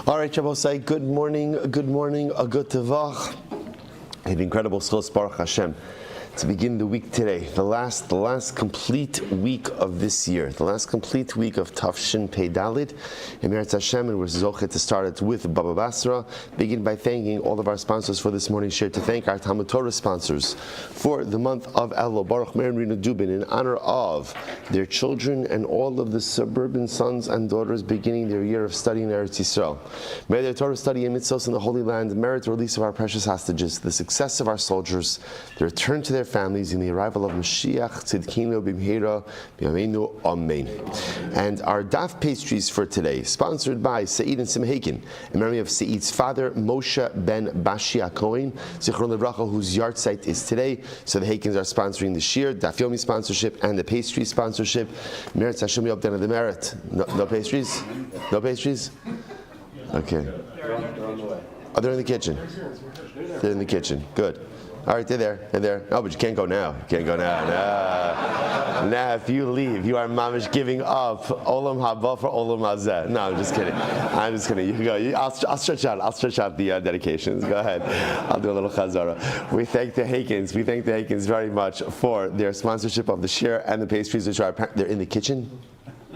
All right, Shabbosai, good morning, a good tevach. An incredible schos Baruch Hashem to begin the week today, the last complete week of this year, the last complete week of Tafshin Pei Dalid. Emeretz Hashem, and we're zochet to start it with Bava Basra. Begin by thanking all of our sponsors for this morning's share, to thank our Talmud Torah sponsors for the month of Elul, Baruch Meir and Rina Dubin, in honor of their children and all of the suburban sons and daughters beginning their year of study in Eretz Yisrael. May their Torah study and mitzvos in the Holy Land merit the release of our precious hostages, the success of our soldiers, the return to their families, in the arrival of Mashiach Tzidkinu B'mheira B'yameinu Amen. And our daf pastries for today, sponsored by Said and Simhakin, in memory of Said's father Moshe ben Bashi HaKohen, Zichron Livracha, whose yahrzeit is today. So the Hakins are sponsoring the shir, daf Yomi sponsorship, and the pastry sponsorship. Meretz Hashem Yobden the merit. No pastries? No pastries? Okay. Oh, they're in the kitchen. They're in the kitchen. Good. All right, they're there. No, but you can't go now. Now, if you leave, you are mamish giving up olam haba for olam hazeh. No, I'm just kidding. You can go. I'll stretch out the dedications. Go ahead. I'll do a little chazara. We thank the Hakins. Very much for their sponsorship of the shir and the pastries, which are they're in the kitchen.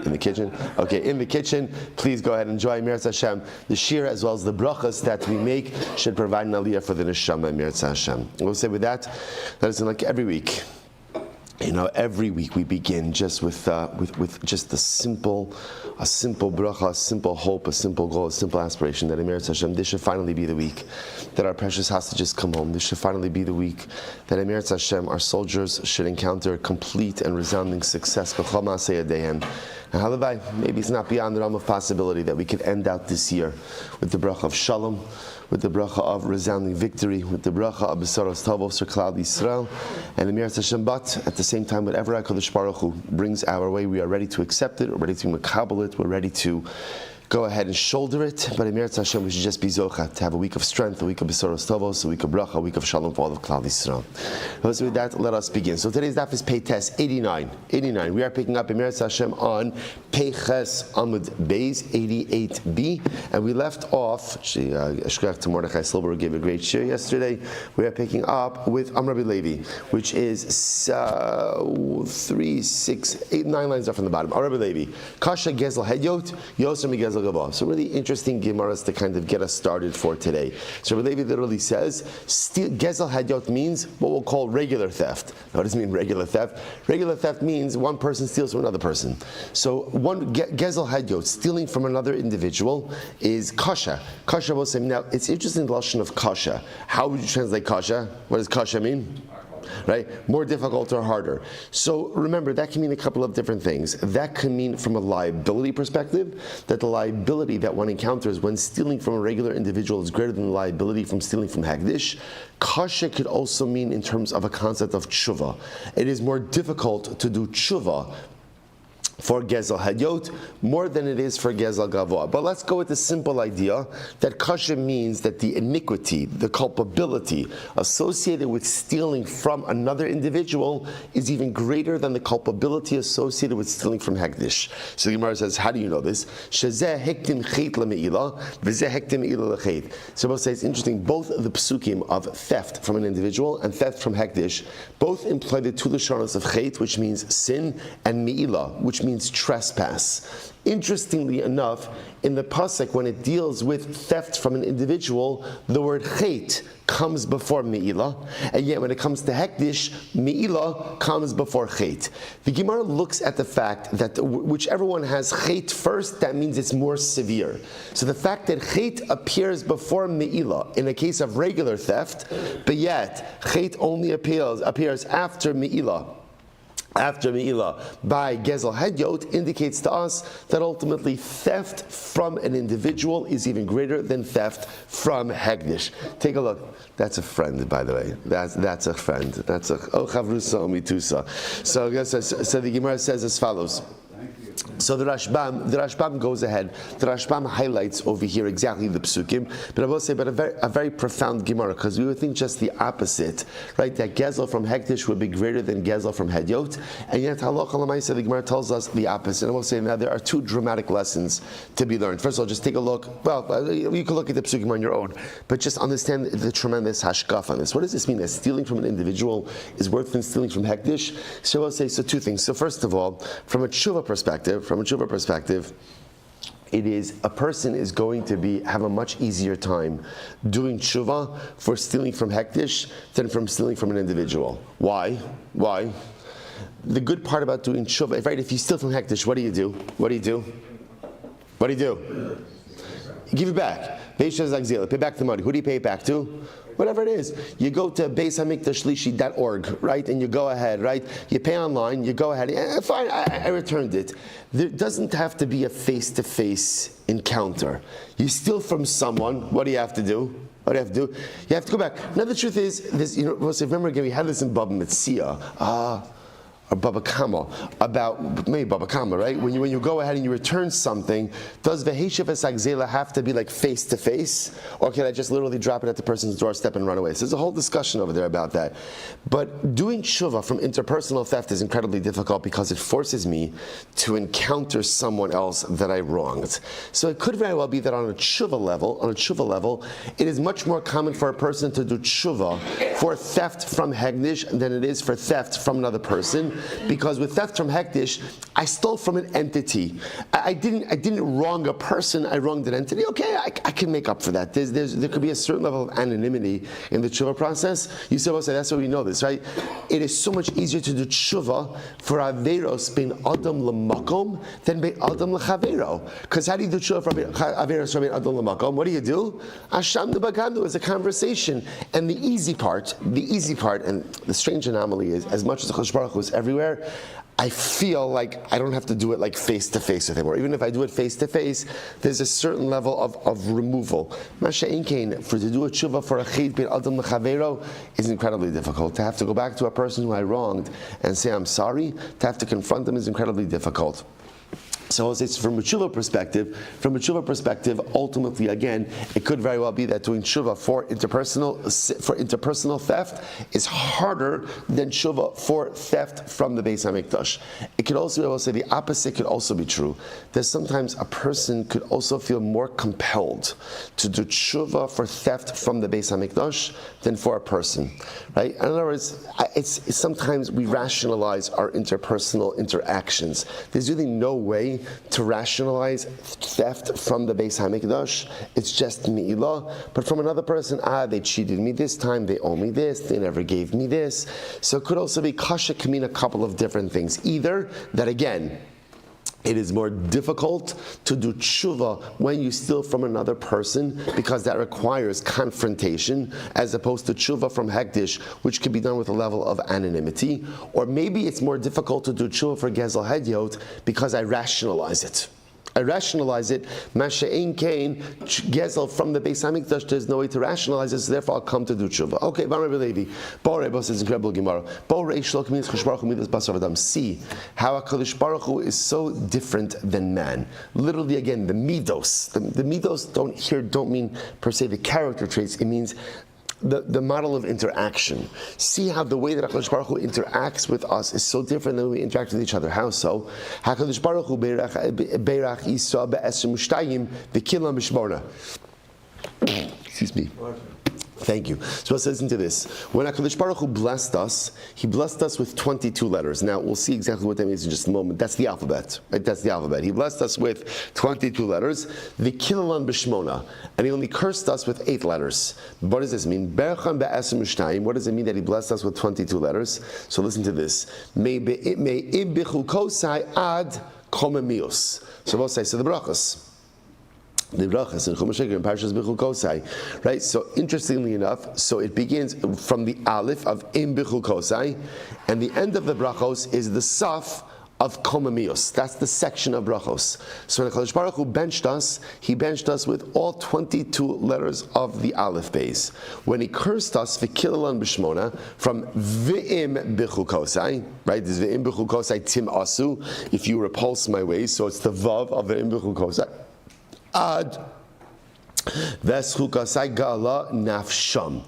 In the kitchen? Okay, in the kitchen. Please go ahead and enjoy Meretz Hashem. The shir as well as the brachas that we make should provide an aliyah for the neshama Meretz Hashem. We'll say with that, like every week. Every week we begin just with just a simple bracha, a simple hope, a simple goal, a simple aspiration that Emeretz Hashem, this should finally be the week that our precious hostages come home. This should finally be the week that Emeretz Hashem, our soldiers, should encounter complete and resounding success. B'chol ma'aseh yadeim. And halavai, maybe it's not beyond the realm of possibility that we could end out this year with the bracha of shalom, with the bracha of resounding victory, with the bracha of besaros tovos for Klal Yisrael, and Emeretz Hashem. But at the same time, whatever HaKadosh Baruch Hu brings our way, we are ready to accept it, we're ready to makabel it, we're ready to go ahead and shoulder it. But Emeretz Hashem, we should just be zocha to have a week of strength, a week of besaros tovos, a week of bracha, a week of shalom for all of Klal Yisrael. So with that, let us begin. So today's daf is Peites 89. We are picking up Emeretz Hashem on Peiches Amud Beis 88b, and we left off. Shkach to Mordechai Silber gave a great shir yesterday. We are picking up with Rabbi Levi, which is 3, 6, 8, 9 lines up from the bottom. Rabbi Levi, Kasha Gezel Hedyot, Yoser Mi Gezel Gavah. So really interesting Gemaras to kind of get us started for today. So Rabbi Levi literally says, Gezel Hedyot means what we'll call regular theft. Now, what does it mean, regular theft? Regular theft means one person steals from another person. So one Gezel Hedyot, stealing from another individual, is kasha. Kasha was saying. Now, it's interesting the lashon of kasha. How would you translate kasha? What does kasha mean? Right? More difficult or harder. So remember, that can mean a couple of different things. That can mean from a liability perspective, that the liability that one encounters when stealing from a regular individual is greater than the liability from stealing from Hagdish. Kasha could also mean in terms of a concept of tshuva. It is more difficult to do tshuva for Gezel Hadyot more than it is for Gezel Gavoa. But let's go with the simple idea that kasha means that the iniquity, the culpability associated with stealing from another individual is even greater than the culpability associated with stealing from Hagdish. So the Gemara says, how do you know this? Shezeh hektim chet lameila, v'zeh hektim meila lechet. So both say it's interesting, both the psukim of theft from an individual and theft from Hagdish both imply the two lashonos of chet, which means sin, and meila, which means trespass. Interestingly enough, in the pasuk, when it deals with theft from an individual, the word chet comes before me'ilah, and yet when it comes to hekdish, me'ilah comes before chet. The Gemara looks at the fact that whichever one has chet first, that means it's more severe. So the fact that chet appears before me'ilah in a case of regular theft, but yet chet only appears after me'ilah, by Gezel Hedyot, indicates to us that ultimately theft from an individual is even greater than theft from Hagdish. Take a look. That's a friend, by the way. That's a friend. That's a chavrusa omitusa. So the Gemara says as follows. Thank you. So the Rashbam goes ahead. The Rashbam highlights over here exactly the psukim, but I will say, a very profound Gemara, because we would think just the opposite, right? That Gezel from Hektish would be greater than Gezel from Hedyot, and yet Halacha L'maaseh, the Gemara tells us the opposite. And I will say now there are two dramatic lessons to be learned. First of all, just take a look. Well, you can look at the psukim on your own, but just understand the tremendous hashkaf on this. What does this mean? That stealing from an individual is worse than stealing from Hektish? So I will say, so two things. So first of all, from a tshuva perspective, it is a person is going to have a much easier time doing tshuva for stealing from hektish than from stealing from an individual. Why? The good part about doing tshuva, right? If you steal from hektish, what do you do? You give it back. Pay back the money. Who do you pay it back to? Whatever it is. You go to beishamikdashlishi.org, right? And you go ahead, right? You pay online, you go ahead. Fine, I returned it. There doesn't have to be a face-to-face encounter. You steal from someone, what do you have to do? You have to go back. Now the truth is, remember again, we had this in Bava Metzia. Or Baba Kama, about maybe Baba Kama, right? When you go ahead and you return something, does Veheshev Esagzela have to be like face to face, or can I just literally drop it at the person's doorstep and run away? So there's a whole discussion over there about that. But doing tshuva from interpersonal theft is incredibly difficult because it forces me to encounter someone else that I wronged. So it could very well be that on a tshuva level, it is much more common for a person to do tshuva for theft from hegdish than it is for theft from another person. Because with theft from hektish, I stole from an entity. I didn't wrong a person. I wronged an entity. Okay, I can make up for that. There could be a certain level of anonymity in the tshuva process. You say, well, that's why we know this, right? It is so much easier to do tshuva for averos bein adam lemakom than bein adam lechavero. Because how do you do tshuva for averos bein adam lemakom? What do? Asham debagandu is a conversation, and the easy part, and the strange anomaly is, as much as the Chosh Baruch Hu is everywhere, I feel like I don't have to do it like face to face with him, or even if I do it face to face, there's a certain level of removal. Masha'in kain, for to do a tshuva for a chid bin adam lechavero is incredibly difficult. To have to go back to a person who I wronged and say I'm sorry, to have to confront them is incredibly difficult. So it's from a tshuva perspective, ultimately, again, it could very well be that doing tshuva for interpersonal theft is harder than tshuva for theft from the Beis Hamikdash. It could also, I will say, the opposite could also be true. That sometimes a person could also feel more compelled to do tshuva for theft from the Beis Hamikdash than for a person, right? In other words, it's sometimes we rationalize our interpersonal interactions. There's really no way to rationalize theft from the Beis Hamikdash. It's just mi'ilah. But from another person, they cheated me this time, they owe me this, they never gave me this. So it could also be kasha can mean a couple of different things. Either that, again, it is more difficult to do tshuva when you steal from another person because that requires confrontation, as opposed to tshuva from hektish, which can be done with a level of anonymity. Or maybe it's more difficult to do tshuva for gezel hedyot because I rationalize it. Masha'in kain, gezel from the Beis Hamikdash, there's no way to rationalize it, so therefore I'll come to do tshuva. Okay, Rabbi Levi. Bo Rebbe says incredible Gemara. Bo Reish Lo means Chosh Baruch Hu midas Basra v'Adam. See how HaKadosh Baruch Hu is so different than man. Literally, again, the midos. The midos don't mean per se the character traits. It means the model of interaction. See how the way that HaKadosh Baruch Hu interacts with us is so different than we interact with each other. How so? HaKadosh Baruch Hu beirach Yisra be'esrim u'shtayim v'kilam b'shmona. Excuse me. Thank you. So let's listen to this. When HaKadosh Baruch Hu blessed us, He blessed us with 22 letters. Now, we'll see exactly what that means in just a moment. That's the alphabet. Right? That's the alphabet. He blessed us with 22 letters. The Kilalan B'Shmona. And He only cursed us with 8 letters. What does this mean? Berchan Be'esim Shtayim. What does it mean that He blessed us with 22 letters? So listen to this. Me im bichukosai ad komemios. So we'll say, so the brachas. The brachas in Chumash in Parshas Bichul Kosai, right? So interestingly enough, so it begins from the Aleph of Im Bichul Kosai, and the end of the brachos is the Saf of komamios. That's the section of brachos. So when HaKadosh Baruch Hu benched us, he benched us with all 22 letters of the Aleph Beis. When he cursed us, v'kilalan b'shmona, from v'im b'chukosai, right? This v'im b'chukosai tim asu, if you repulse my ways, so it's the vav of v'im b'chukosai. Ad v'schukosai ga'ala nafsham.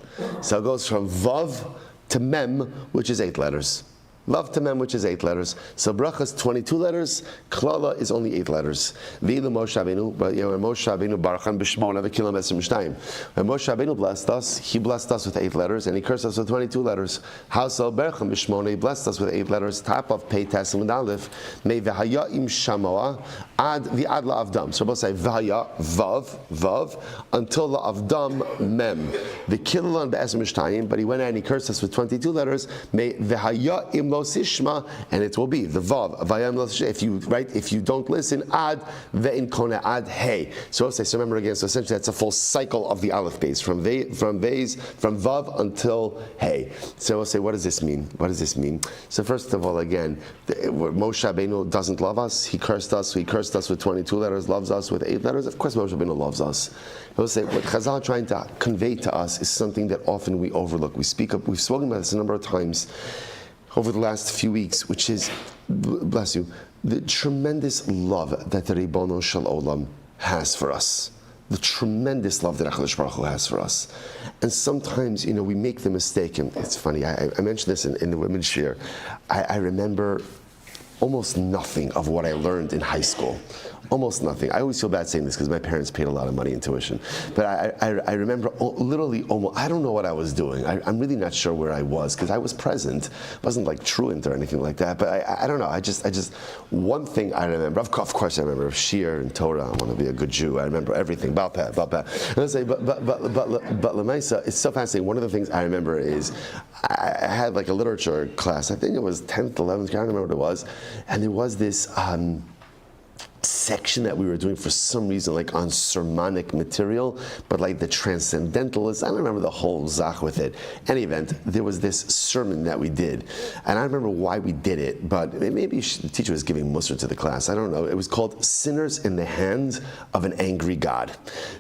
So it goes from vav to mem, which is 8 letters. Vav to mem, which is 8 letters. So bracha is 22 letters. Klala is only 8 letters. V'ila Moshe Rabbeinu, but when Moshe Rabbeinu barachan b'shmona v'kilam esrim shtayim. When Moshe Rabbeinu blessed us, he blessed us with 8 letters, and he cursed us with 22 letters. Hausal barachan b'shmona, he blessed us with 8 letters. Top of pei tes and aleph. May v'haya im shamoa ad v'ad la'avdam. So both say v'haya vav until la'avdam mem. V'kilam esrim shtayim. But he went out and he cursed us with 22 letters. May v'haya im lo sishma, and it will be the vav vayam lo sishma. If you don't listen, ad ve'in kone ad hey. So remember again. So essentially, that's a full cycle of the aleph base from vav until hey. So we'll say, what does this mean? What does this mean? So first of all, again, Moshe Rabbeinu doesn't love us. He cursed us. He cursed us with 22 letters. Loves us with 8 letters. Of course, Moshe Rabbeinu loves us. We'll say what Chazal are trying to convey to us is something that often we overlook. We've spoken about this a number of times over the last few weeks, which is, bless you, the tremendous love that the Ribono Shel Olam has for us. The tremendous love that HaKadosh Baruch Hu has for us. And sometimes, we make the mistake, and it's funny, I mentioned this in the women's shir. I remember almost nothing of what I learned in high school. Almost nothing. I always feel bad saying this because my parents paid a lot of money in tuition. But I remember literally almost, I don't know what I was doing. I'm really not sure where I was because I was present. It wasn't like truant or anything like that. But I don't know. I just one thing I remember. Of course I remember Shir and Torah. I want to be a good Jew. I remember everything. But Lemaisa, it's so fascinating. One of the things I remember is I had like a literature class. I think it was 10th, 11th. I don't remember what it was. And there was this section that we were doing for some reason, like on sermonic material, but like the transcendentalists. I don't remember the whole zach with it. Any event, there was this sermon that we did, and I remember why we did it, but maybe the teacher was giving mussar to the class. I don't know. It was called "Sinners in the Hands of an Angry God."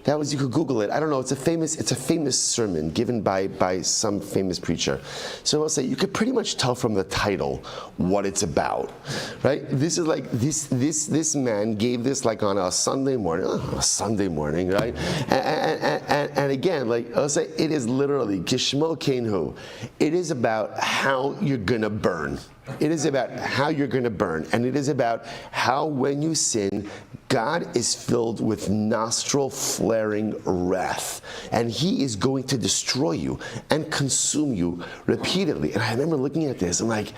That was, you could Google it. I don't know. It's a famous sermon given by some famous preacher. So I'll say you could pretty much tell from the title what it's about, right? This is like this man gave this like on a Sunday morning, right? And again, like I'll say, it is literally Kishmo Kenhu. It is about how you're gonna burn. It is about how you're going to burn, and it is about how when you sin, God is filled with nostril flaring wrath, and He is going to destroy you and consume you repeatedly. And I remember looking at this, I'm like,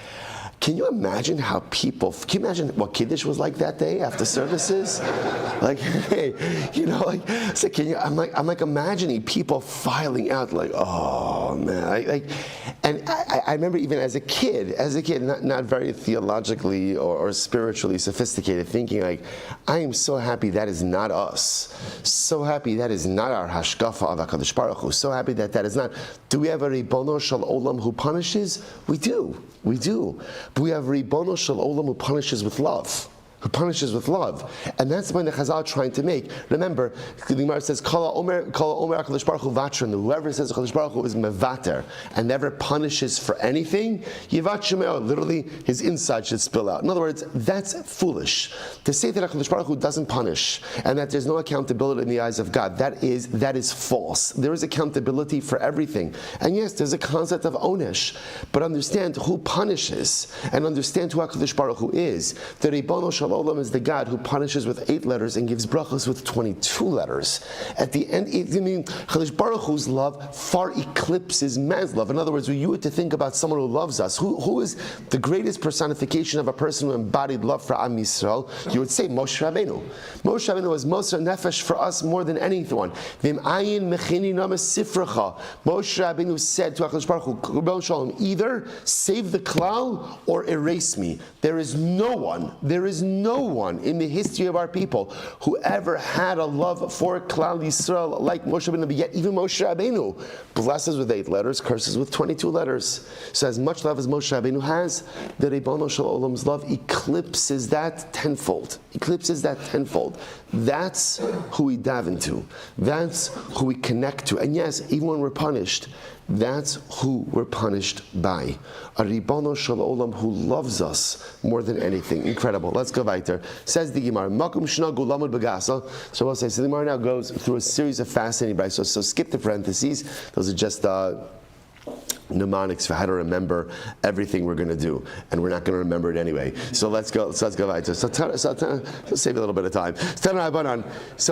can you imagine what Kiddush was like that day after services? Like, hey, so I'm like imagining people filing out like, oh man, and I remember even as a kid, not very theologically or spiritually sophisticated, thinking like, I am so happy that is not us. So happy that is not our hashkafa of HaKadosh Baruch Hu. So happy that is not. Do we have a Ribono Shel Olam who punishes? We do. But we have Ribono Shel Olam who punishes with love. And that's when the Chazal are trying to make. Remember, the Gemara says, Kala Omer HaKadosh Baruch Hu Vatran. Whoever says HaKadosh Baruch Hu is mevater and never punishes for anything, Yivat Shemeo, literally his inside should spill out. In other words, that's foolish. To say that HaKadosh Baruch Hu doesn't punish and that there's no accountability in the eyes of God, that is false. There is accountability for everything. And yes, there's a concept of onesh, but understand who punishes and understand who HaKadosh Baruch Hu is. The Ribono Shel Olam is the God who punishes with 8 letters and gives brachos with 22 letters. At the end, Chadash Baruch Hu's love far eclipses man's love. In other words, when you were to think about someone who loves us, who is the greatest personification of a person who embodied love for Am Yisrael, you would say Moshe Rabbeinu. Moshe Rabbeinu was Moser Nefesh for us more than anyone. V'im ayin mechini namas sifracha. Moshe Rabbeinu said to HaKadosh Baruch Hu, Rebbe Shalom, either save the klal or erase me. There is no one no one in the history of our people who ever had a love for Klal Yisrael like Moshe Rabbeinu, but yet even Moshe Rabbeinu blesses with 8 letters, curses with 22 letters. So as much love as Moshe Rabbeinu has, the Ribono Shel Olam's love eclipses that tenfold. That's who we dive into. That's who we connect to. And yes, even when we're punished, that's who we're punished by. A Ribono Shel Olam who loves us more than anything. Incredible. Let's go weiter. Says the Gemara, Makom Shna Gulamud Begasa. So we'll say, so the Gemara now goes through a series of fascinating braysos. So skip the parentheses. Those are just mnemonics for how to remember everything we're going to do, and we're not going to remember it anyway. So let's go weiter. So save a little bit of time. So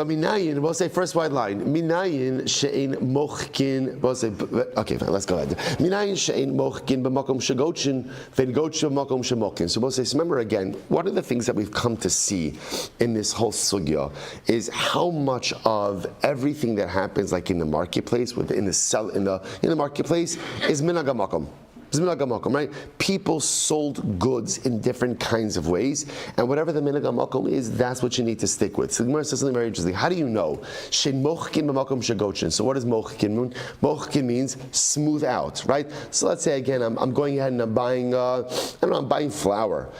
minayin, we'll say first wide line. Minayin she'ein mochkin. We'll say okay, fine. Let's go weiter. Minayin she'ein mochkin b'makom shegotchin v'ngotch b'makom shemokin. So we'll say. So remember again, one of the things that we've come to see in this whole sugya is how much of everything that happens, like in the marketplace, in the marketplace, is minhag hamakom. It's minhag hamakom, right? People sold goods in different kinds of ways, and whatever the minhag hamakom is, that's what you need to stick with. So the Gemara says something very interesting. How do you know? Shein mochkin b'makom shegotchin. So what does mochkin mean? Mochkin means smooth out, right? So let's say again, I'm going ahead and I'm buying, I'm buying flour.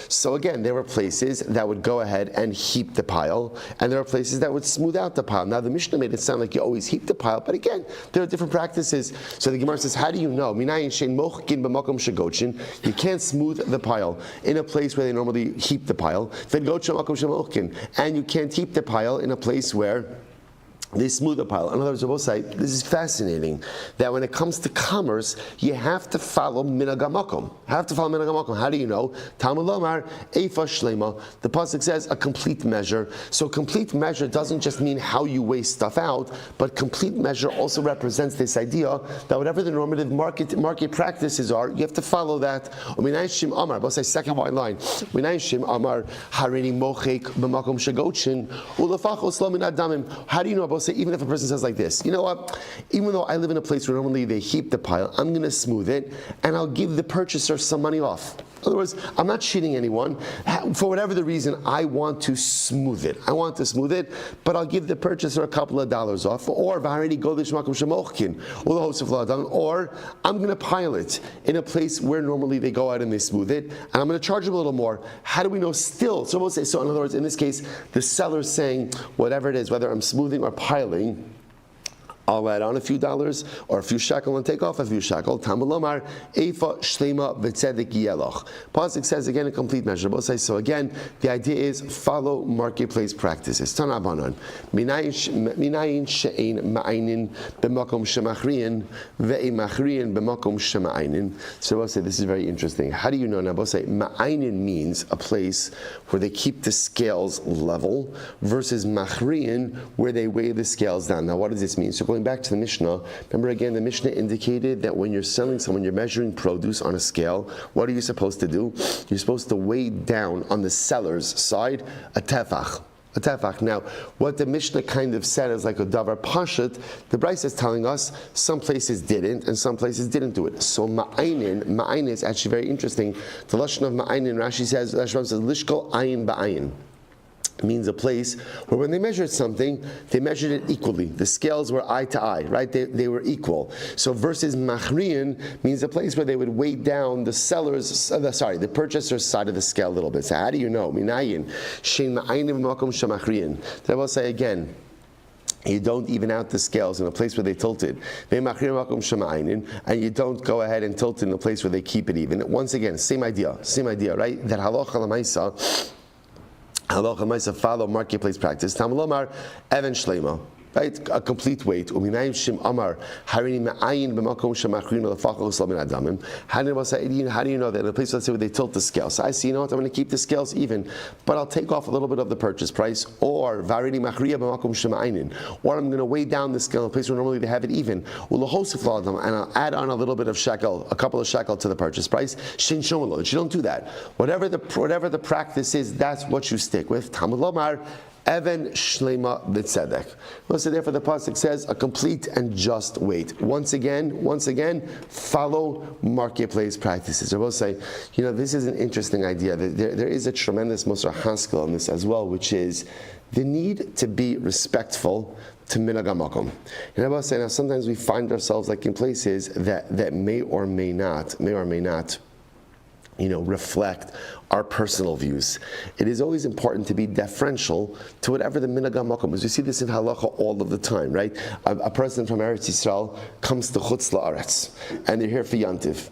So again, there were places that would go ahead and heap the pile, and there are places that would smooth out the pile. Now the Mishnah made it sound like you always heap the pile, but again, there are different practices. So the Gemara says, how do you know? You can't smooth the pile in a place where they normally heap the pile. And you can't heap the pile in a place where they smooth the pile. In other words, we'll say, this is fascinating, that when it comes to commerce, you have to follow minhag hamakom. How do you know? Talmud Lomar, Eifa Shlema. The pasuk says a complete measure. So complete measure doesn't just mean how you weigh stuff out, but complete measure also represents this idea that whatever the normative market practices are, you have to follow that. We'll say second white line. How do you know? Say, even if a person says like this, you know what, even though I live in a place where normally they heap the pile, I'm going to smooth it, and I'll give the purchaser some money off. In other words, I'm not cheating anyone. For whatever the reason, I want to smooth it, but I'll give the purchaser a couple of dollars off, or or I'm going to pile it in a place where normally they go out and they smooth it, and I'm going to charge them a little more. How do we know still? So we'll say, so in other words, in this case, the seller's saying, whatever it is, whether I'm smoothing or piling, I'll add on a few dollars or a few shekel and take off a few shekel. Talmud Lomar, Eifa Shlema V'Tzedek Yelach. Pasuk says again a complete measure. We'll say so again. The idea is follow marketplace practices. Tana Banan. Minayin she'ein ma'aynin b'makom shemachriyin ve'im machriyin b'makom shema'aynin. So we'll say this is very interesting. How do you know now? We'll say ma'aynin means a place where they keep the scales level versus machriyin where they weigh the scales down. Now what does this mean? So going back to the Mishnah, remember again, the Mishnah indicated that when you're selling someone, you're measuring produce on a scale. What are you supposed to do? You're supposed to weigh down on the seller's side a tefach. Now, what the Mishnah kind of said is like a davar pashut. The Brisa is telling us some places didn't and some places didn't do it. So ma'ayin is actually very interesting. The lashon of ma'ayin, Rashi says lishkol ayin ba'ayin. Means a place where when they measured something, they measured it equally. The scales were eye to eye, right? They were equal. So versus machriyan means a place where they would weigh down the purchaser's side of the scale a little bit. So how do you know? Minayin shein ma'aynim b'makom shemachriyan. That will say again, you don't even out the scales in a place where they tilted. And you don't go ahead and tilt it in a place where they keep it even. Once again, same idea, right? That halacha l'maisa, follow marketplace practice. Talmud Lomar, Evan Shlema. Right, a complete weight. How do you know that in a place, let's say, where they tilt the scales? So I see, you know what, I'm going to keep the scales even, but I'll take off a little bit of the purchase price, or I'm going to weigh down the scale in a place where normally they have it even, and I'll add on a little bit of shekel, a couple of shekel to the purchase price. You don't do that. Whatever the practice is, that's what you stick with. Talmud Lomar, Even shlema b'tzedek. Well, so therefore the pasuk says a complete and just weight. Once again, follow marketplace practices. I will say, this is an interesting idea. There is a tremendous Musar Haskell on this as well, which is the need to be respectful to minhag hamakom. And I will say now, sometimes we find ourselves like in places that may or may not reflect our personal views. It is always important to be deferential to whatever the minhag hamakom is. We see this in halacha all of the time, right? A person from Eretz Yisrael comes to Chutz La'aretz, and they're here for Yantiv.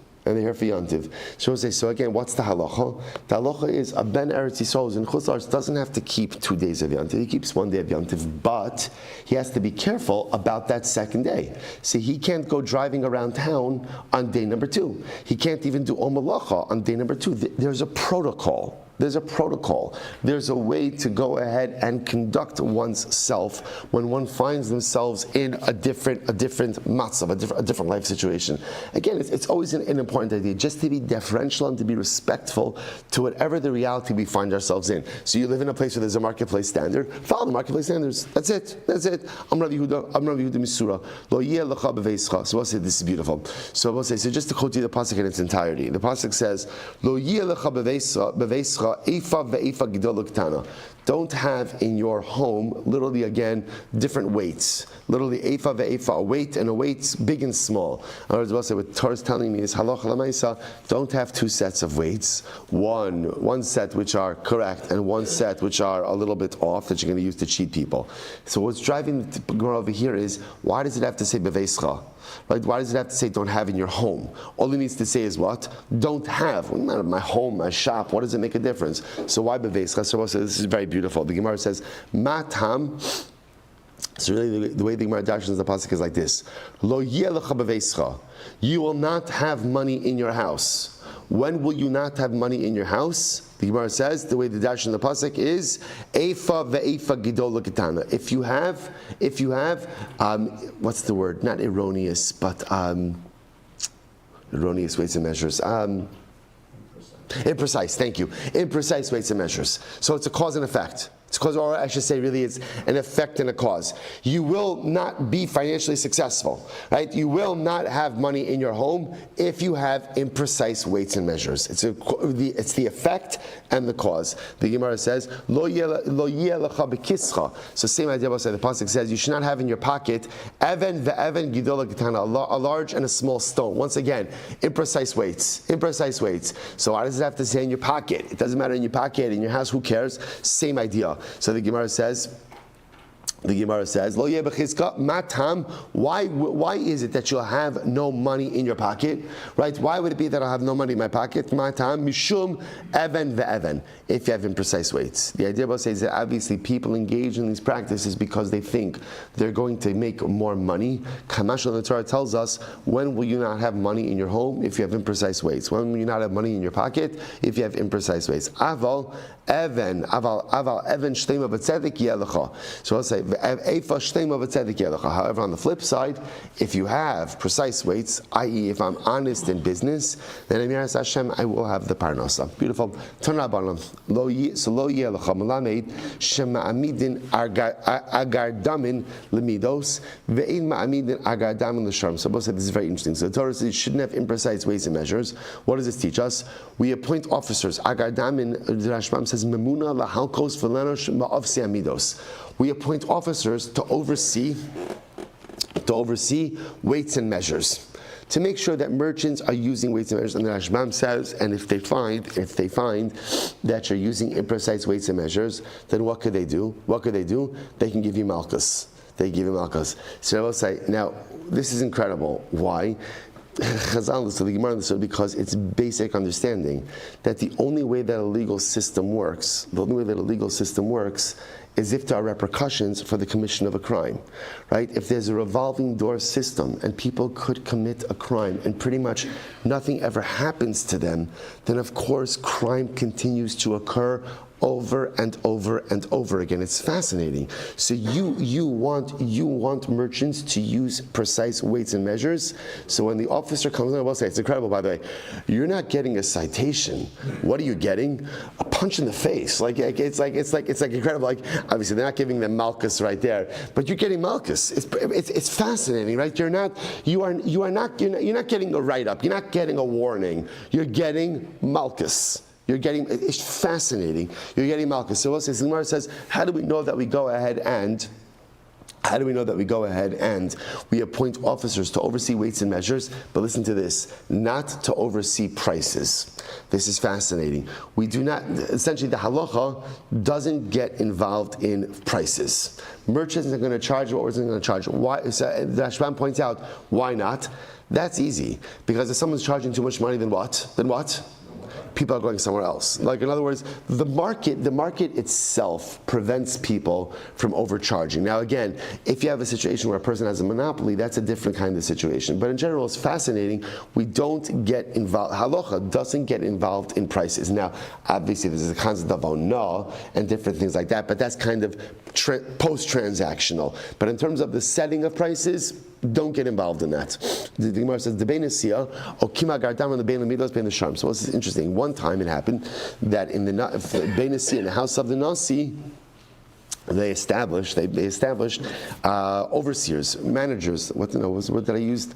So again, what's the halacha? The halacha is a ben Eretz Yisrael who's in Chutz La'aretz doesn't have to keep 2 days of Yantiv. He keeps 1 day of Yantiv, but he has to be careful about that second day. See, he can't go driving around town on day number 2. He can't even do Omalacha on day number 2. There's a protocol. There's a way to go ahead and conduct one's self when one finds themselves in a different matzav, a different life situation. Again, it's always an important idea, just to be deferential and to be respectful to whatever the reality we find ourselves in. So you live in a place where there's a marketplace standard, follow the marketplace standards. That's it. I'm Rabbi Yehuda Misura. Lo yeh lecha beveischa. So we'll say this is beautiful. So we'll say, so just to quote you the pasuk in its entirety. The pasuk says, Lo yeh lecha beveischa Eifa ve'eifa gidol u'ktana. Don't have in your home, literally again, different weights. Literally, eifa ve'eifa, a weight and a weight, big and small. In other words, what Torah is telling me is, halacha l'maisa, don't have 2 sets of weights. One set which are correct, and 1 set which are a little bit off that you're going to use to cheat people. So what's driving the Gemara over here is, why does it have to say beveischa? Right? Why does it have to say don't have in your home? All it needs to say is what? Don't have. My home, my shop, what does it make a difference? So why beveischa? So this is very beautiful. The Gemara says, matam. So really the way the Gemara dashes the pasuk is like this. Lo yeh lecha beveischa. You will not have money in your house. When will you not have money in your house? The Gemara says, the way the dash in the pasuk is, Eifa ve'eifa gidol l'ketana. If you have, what's the word? Not erroneous, but erroneous weights and measures. Imprecise, thank you. Imprecise weights and measures. So it's a cause and effect. It's cause, or I should say, really, it's an effect and a cause. You will not be financially successful, right? You will not have money in your home if you have imprecise weights and measures. It's the effect and the cause. The Gemara says, "Lo yeh lecha bekischa." So same idea. The pasuk says, you should not have in your pocket even ve'even gidol l'ketana, a large and a small stone. Once again, imprecise weights. So why does it have to say in your pocket? It doesn't matter in your pocket, in your house. Who cares? Same idea. So the Gemara says, Lo yeh b'chizka matam. Why is it that you'll have no money in your pocket? Right? Why would it be that I'll have no money in my pocket? Matam mishum even ve'even. If you have imprecise weights. The idea about is that obviously people engage in these practices because they think they're going to make more money. Kamash the Torah tells us, when will you not have money in your home if you have imprecise weights? When will you not have money in your pocket if you have imprecise weights? Aval even shtema b'tzedek yelecha. So I'll say however, on the flip side, if you have precise weights, i.e., if I'm honest in business, then Amiras Hashem, I will have the parnasa. Beautiful. So lo yeh lecha melamed shema'amidin agardamin lemidos ve'in ma'amidin agardamin l'sharm. So both said this is very interesting. So the Torah says you shouldn't have imprecise weights and measures. What does this teach us? We appoint officers. Agardamin, the Rashbam says memuna lahalkos v'lenosh ma'avsi amidos. We appoint officers to oversee weights and measures, to make sure that merchants are using weights and measures. And the Rashbam says, and if they find that you're using imprecise weights and measures, then what could they do? They can give you malchus. So I will say, now, this is incredible. Why? Chazal, so the Gemara understood, because it's basic understanding that the only way that a legal system works is if there are repercussions for the commission of a crime, right? If there's a revolving door system and people could commit a crime and pretty much nothing ever happens to them, then of course crime continues to occur over and over and over again. It's fascinating. So you want merchants to use precise weights and measures. So when the officer comes in, I will say, it's incredible, by the way, you're not getting a citation. What are you getting? A punch in the face. It's like incredible. Like, obviously they're not giving them malchus right there, but you're getting malchus. It's fascinating, right? You're not getting a write-up. You're not getting a warning. You're getting malchus. It's fascinating. You're getting malchus. So the Gemara says, how do we know that we go ahead and we appoint officers to oversee weights and measures? But listen to this, not to oversee prices. This is fascinating. We do not, essentially the halacha doesn't get involved in prices. Merchants are going to charge what we're going to charge. Why? So the Rashbam points out, why not? That's easy. Because if someone's charging too much money, then what? People are going somewhere else. Like, in other words, the market itself prevents people from overcharging. Now again, if you have a situation where a person has a monopoly, that's a different kind of situation. But in general, it's fascinating. We don't get involved, halacha doesn't get involved in prices. Now, obviously there's a concept of onah and different things like that, but that's kind of post-transactional. But in terms of the setting of prices, don't get involved in that. The Gemara says, "The bein nesia, o kima gardam, and the bein lemidos, bein l'sharm." So this is interesting. One time it happened that in the bein nesia, in the house of the nasi, they established overseers, managers. What did I use?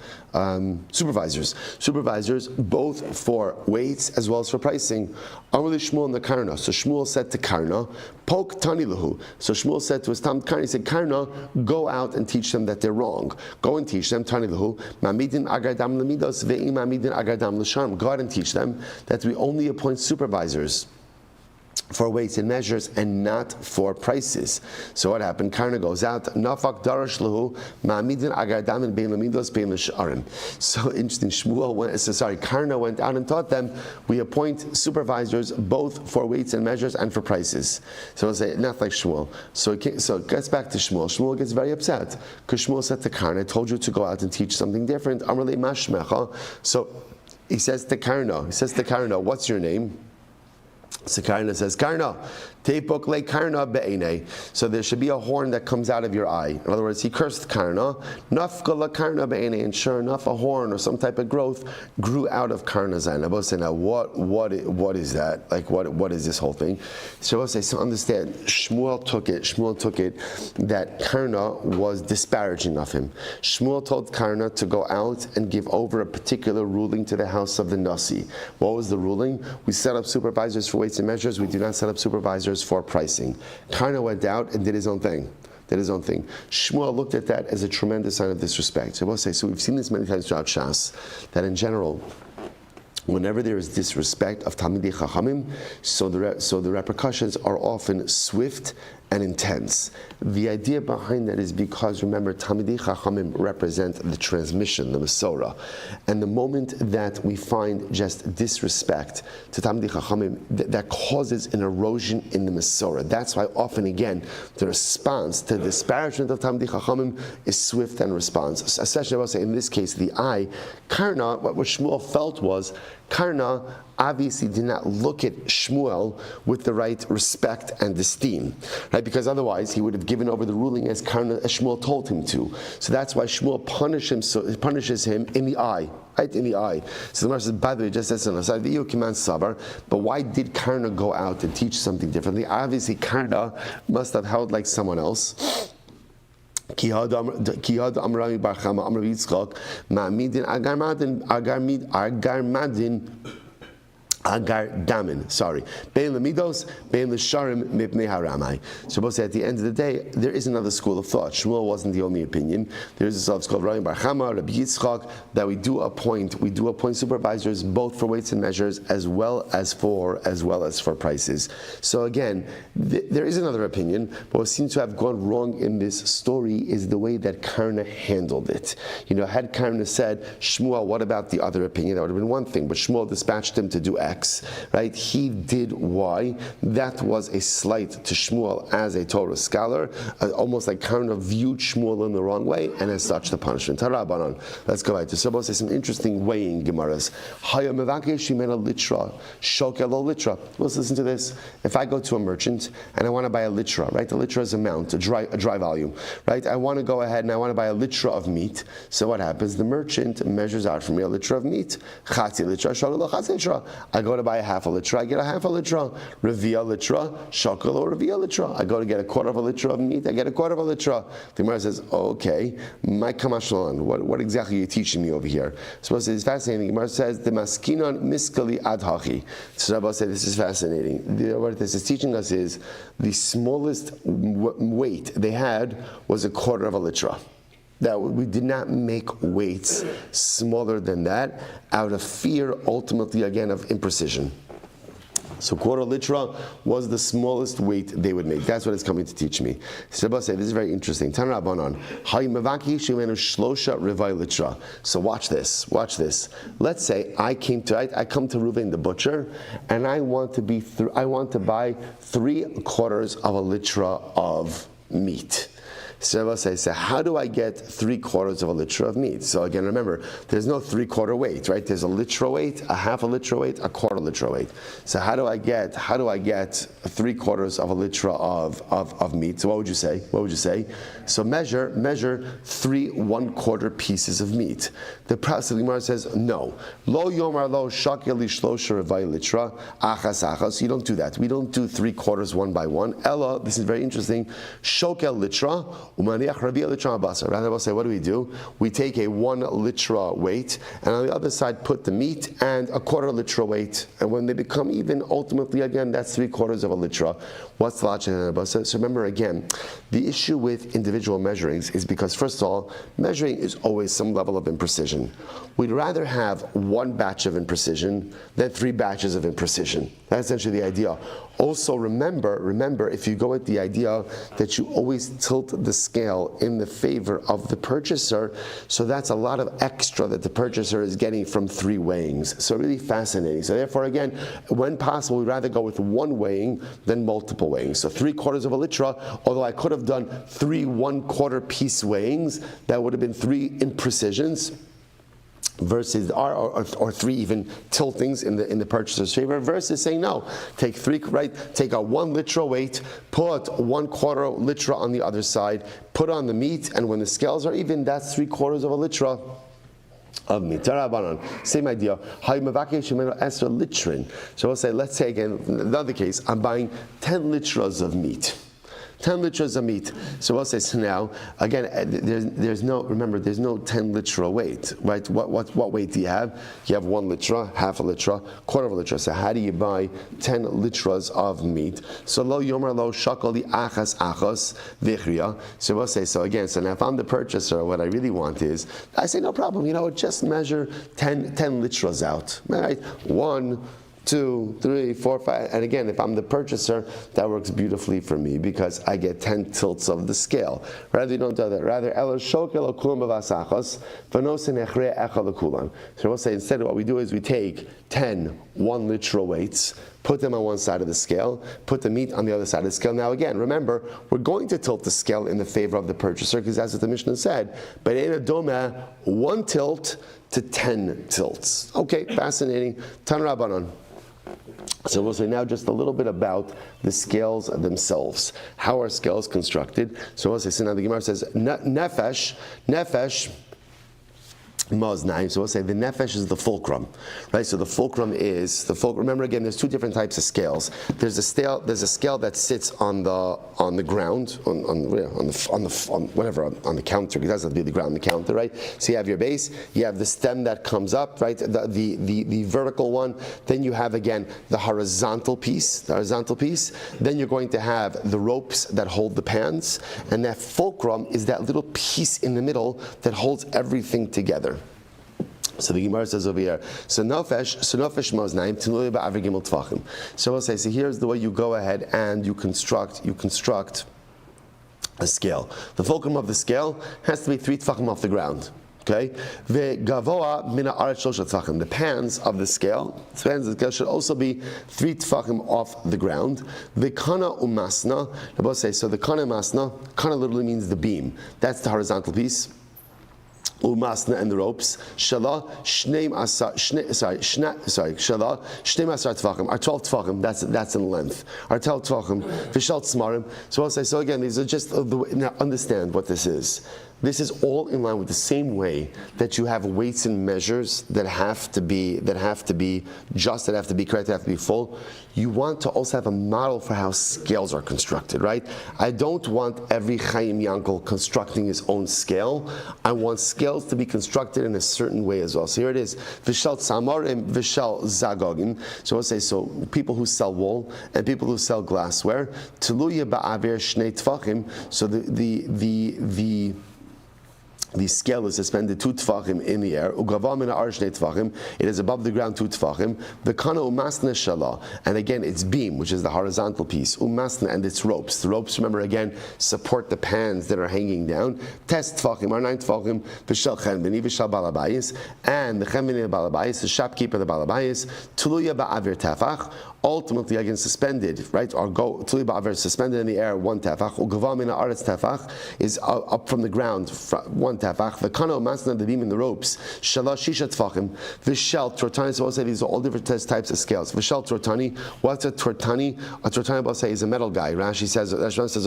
Supervisors, both for weights as well as for pricing. Amr Shmuel and the Karna. So Shmuel said to Karna, "Poke tani lahu." So Shmuel said to his Tam Karna, he said, "Karna, go out and teach them that they're wrong. Go and teach them tani lahu. Mamidin agardam lemidos ve'im mamidin agardam l'sharm." Go out and teach them that we only appoint supervisors for weights and measures and not for prices. So what happened? Karna goes out. Nafak darash lahu ma'amidin agardam and bein lamidos bein l'sharim. So interesting. Karna went out and taught them we appoint supervisors both for weights and measures and for prices. So we'll say not like Shmuel. So it gets back to Shmuel. Shmuel gets very upset because Shmuel said to Karna, "I told you to go out and teach something different." Amrle mashmecha. So he says to Karna, "What's your name?" So Karna says, "Karna, teipok le Karna be'enei." So there should be a horn that comes out of your eye. In other words, he cursed Karna. Nafka la Karna be'enei, and sure enough, a horn or some type of growth grew out of Karna's eye. Now, say, what is that? Like, what is this whole thing? So say, so understand. Shmuel took it that Karna was disparaging of him. Shmuel told Karna to go out and give over a particular ruling to the house of the nasi. What was the ruling? We set up supervisors for weights and measures. We do not set up supervisors for pricing. Karna went out and did his own thing. Shmuel looked at that as a tremendous sign of disrespect. So we'll say, so we've seen this many times throughout Shas, that in general, whenever there is disrespect of Talmidei Chachamim, so the repercussions are often swift and intense. The idea behind that is because, remember, Talmidei Chachamim represent the transmission, the Masorah. And the moment that we find just disrespect to Talmidei Chachamim, that causes an erosion in the Masorah. That's why often, again, the response to the disparagement of Talmidei Chachamim is swift and response. Especially, I will say, in this case, the eye. Karna, what Shmuel felt was, Karna obviously did not look at Shmuel with the right respect and esteem, right? Because otherwise he would have given over the ruling as Shmuel told him to. So that's why Shmuel punishes him in the eye, right? In the eye. So the Gemara says, by the way, just as an aside, but why did Karna go out and teach something differently? Obviously, Karna must have held like someone else. Kihad Amrami Barchama Amrav Yitzchak Ma'amidin Agarmadin Agar Damin, Bein Lamidos, Bein L'Sharim, Mipnei Haramai. So both say at the end of the day, there is another school of thought. Shmuel wasn't the only opinion. There is a thought called Rabbi Barchama, Rabbi Yitzchak, that we do appoint supervisors both for weights and measures as well as for prices. So again, there is another opinion, but what seems to have gone wrong in this story is the way that Karna handled it. Had Karna said, Shmuel, what about the other opinion? That would have been one thing, but Shmuel dispatched him to do X. Right? He did Y. That was a slight to Shmuel as a Torah scholar, almost like Karna viewed Shmuel in the wrong way, and as such the punishment. Tarabanan. Let's go right to Sobos. Some interesting weighing Gemaras. Litra. Let's listen to this. If I go to a merchant and I want to buy a litra, right? A litra is a mount, a dry volume, right? I want to go ahead and I want to buy a litra of meat. So what happens? The merchant measures out for me a litra of meat. Chatzi litra, shogalo chatzi litra. I go to buy a half a litra, I get a half a litra. Revia litra, shakel or revia litra. I go to get a quarter of a litra of meat, I get a quarter of a litra. The Gemara says, okay, my kamashlan, what exactly are you teaching me over here? Suppose it's fascinating. The Gemara says, the maskinon miskali adhachi. So Rabbi said, this is fascinating. What this is teaching us is the smallest weight they had was a quarter of a litra. That we did not make weights smaller than that out of fear, ultimately, again, of imprecision. So quarter litra was the smallest weight they would make. That's what it's coming to teach me. So this is very interesting. So watch this. Let's say I come to Reuven the butcher, and I want to buy 3/4 of a litra of meat. So how do I get 3/4 of a litra of meat? So again, remember, there's no 3/4 weight, right? There's a litra weight, a half a litra weight, a quarter litra weight. So how do I get 3/4 of a litra of meat? So what would you say? So measure 3 1/4 pieces of meat. The Gemara says no. Lo yomar lo shakel lishlosha revai litra achas achas. You don't do that. We don't do 3/4 one by one. Ella, this is very interesting. Shokel litra. Rather, we'll say, what do? We take a 1 litra weight, and on the other side put the meat and a quarter litra weight. And when they become even, ultimately, again, that's 3/4 of a litra. What's the logic? So remember, again, the issue with individual measurings is because, first of all, measuring is always some level of imprecision. We'd rather have 1 batch of imprecision than 3 batches of imprecision. That's essentially the idea. Also, remember, if you go with the idea that you always tilt the scale in the favor of the purchaser, so that's a lot of extra that the purchaser is getting from 3 weighings. So really fascinating. So therefore, again, when possible, we'd rather go with 1 weighing than multiple weighings. So 3/4 of a litra, although I could have done 3 1/4 piece weighings, that would have been 3 imprecisions. Versus or 3 even tiltings in the purchaser's favor, versus saying no, take a 1 litra weight, put 1/4 litra on the other side, put on the meat, and when the scales are even, that's 3/4 of a litra of meat. Same idea. So we'll say, let's say again, in another case, I'm buying 10 litras of meat. 10 litras of meat. So we'll say, so now, again, there's no 10 litra weight, right? What weight do you have? You have 1 litra, half a litra, quarter of a litra. So how do you buy 10 litras of meat? So lo yomer lo shakali achas vichriya. So we'll say, so now if I'm the purchaser, what I really want is, I say, no problem, just measure 10 litras out, right? 1, 2, 3, 4, 5, and again, if I'm the purchaser, that works beautifully for me because I get 10 tilts of the scale. Rather, you don't do that. Rather, so we'll say instead, what we do is we take 10 1 litra weights, put them on one side of the scale, put the meat on the other side of the scale. Now again, remember, we're going to tilt the scale in the favor of the purchaser because that's what the Mishnah said. But in a doma, 1 tilt to 10 tilts. Okay, fascinating. Tan Rabbanon. So we'll say now just a little bit about the scales themselves. How are scales constructed? So we'll say, so now the Gemara says, nefesh, Maznaim. So we'll say the nefesh is the fulcrum, right? So the fulcrum. Remember again, there's 2 different types of scales. There's a scale that sits on the ground, on the counter. It doesn't have to be the ground, the counter, right? So you have your base, you have the stem that comes up, right? The vertical one. Then you have again the horizontal piece. Then you're going to have the ropes that hold the pans, and that fulcrum is that little piece in the middle that holds everything together. So the Gemara says over here, so nefesh maznaim tinui ba'avir gimel tfachim. So we'll say, so here's the way you go ahead and you construct a scale. The fulcrum of the scale has to be 3 tfachim off the ground. Okay, the pans of the scale should also be 3 tfachim off the ground. The kana umasna, so the kana umasna, kana literally means the beam. That's the horizontal piece. Umasna and the ropes. Shala shneim asar tefachim. Are 12 tefachim. That's in length. Are 12 tefachim. V'shal tzmarim. So I'll say. So again, these are just now understand what this is. this is all in line with the same way that you have weights and measures that have to be just, that have to be correct, that have to be full. You want to also have a model for how scales are constructed, right? I don't want every Chaim Yankel constructing his own scale. I want scales to be constructed in a certain way as well. So here it is: Vishal Tzamarim, Vishal Zagogim. So I'll say, so people who sell wool and people who sell glassware, Tuluya Ba'aver Shnei Tfachim. So the scale is suspended 2 tfachim in the air. Ugavam min ha'ar shnei tfachim. It is above the ground 2 tfachim. V'kana umasna shala. And again, it's beam, which is the horizontal piece. Umasna, and it's ropes. The ropes, remember again, support the pans that are hanging down. Tes tfachim are 9 tfachim. V'shel chenveni v'shel balabayis. And the chenveni balabayis, the shopkeeper, the balabayis. Tuluya ba'avir tefach. Ultimately, again, suspended, right? Or go tuluya ba'avir, suspended in the air 1 tefach. Ugavam min ha'aretz tefach is up from the ground 1 tefach. The kano masna, the beam in the ropes. Shalosh shisha tefachim. V'shel tortani. So we'll say these are all different types of scales. V'shel tortani. What's a tortani? A tortani, we'll say, is a metal guy. Rashi says, Rashi says,